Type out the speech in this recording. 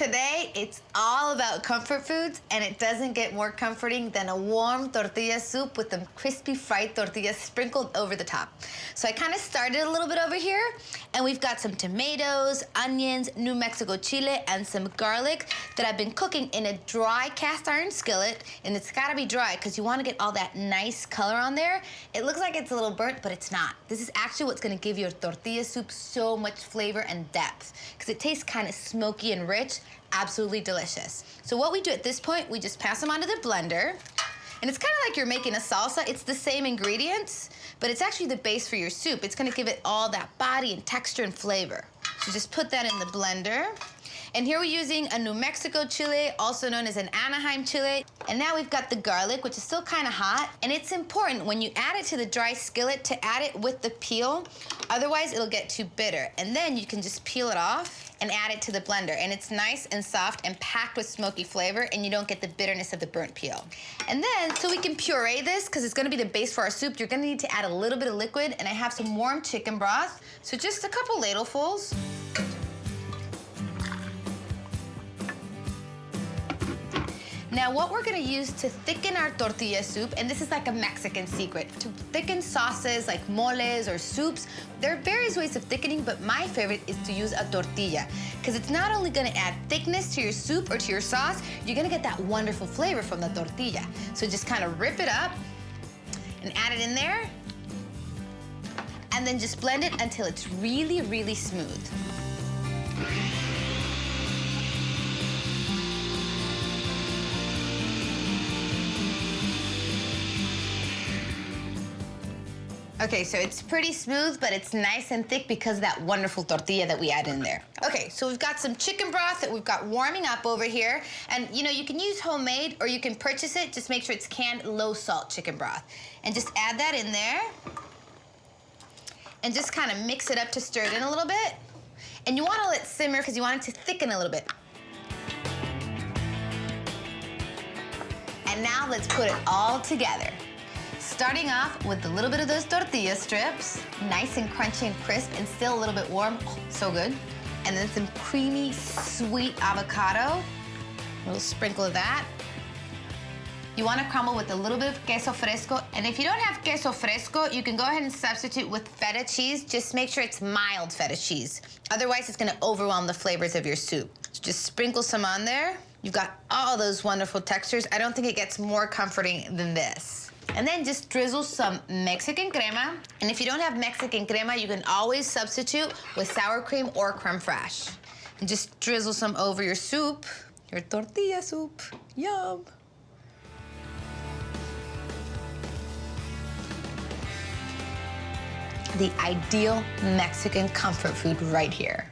Today, it's all about comfort foods, and it doesn't get more comforting than a warm tortilla soup with the crispy fried tortillas sprinkled over the top. So I kind of started a little bit over here, and we've got some tomatoes, onions, New Mexico chile, and some garlic that I've been cooking in a dry cast iron skillet, and it's gotta be dry because you wanna get all that nice color on there. It looks like it's a little burnt, but it's not. This is actually what's gonna give your tortilla soup so much flavor and depth because it tastes kind of smoky and rich. Absolutely delicious. So what we do at this point, we just pass them onto the blender. And it's kind of like you're making a salsa. It's the same ingredients, but it's actually the base for your soup. It's gonna give it all that body and texture and flavor. So just put that in the blender. And here we're using a New Mexico chile, also known as an Anaheim chile. And now we've got the garlic, which is still kind of hot. And it's important when you add it to the dry skillet to add it with the peel. Otherwise, it'll get too bitter. And then you can just peel it off and add it to the blender. And it's nice and soft and packed with smoky flavor, and you don't get the bitterness of the burnt peel. And then, so we can puree this, because it's gonna be the base for our soup, you're gonna need to add a little bit of liquid, and I have some warm chicken broth. So just a couple ladlefuls. Now, what we're gonna use to thicken our tortilla soup, and this is like a Mexican secret, to thicken sauces like moles or soups, there are various ways of thickening, but my favorite is to use a tortilla, because it's not only gonna add thickness to your soup or to your sauce, you're gonna get that wonderful flavor from the tortilla. So just kind of rip it up and add it in there, and then just blend it until it's really, really smooth. Okay, so it's pretty smooth, but it's nice and thick because of that wonderful tortilla that we add in there. Okay, so we've got some chicken broth that we've got warming up over here. And you know, you can use homemade or you can purchase it. Just make sure it's canned low salt chicken broth. And just add that in there. And just kind of mix it up to stir it in a little bit. And you wanna let it simmer because you want it to thicken a little bit. And now let's put it all together. Starting off with a little bit of those tortilla strips, nice and crunchy and crisp and still a little bit warm, oh, so good. And then some creamy, sweet avocado, a little sprinkle of that. You wanna crumble with a little bit of queso fresco, and if you don't have queso fresco, you can go ahead and substitute with feta cheese. Just make sure it's mild feta cheese. Otherwise, it's gonna overwhelm the flavors of your soup. So just sprinkle some on there. You've got all those wonderful textures. I don't think it gets more comforting than this. And then just drizzle some Mexican crema. And if you don't have Mexican crema, you can always substitute with sour cream or creme fraiche. And just drizzle some over your soup, your tortilla soup. Yum. The ideal Mexican comfort food right here.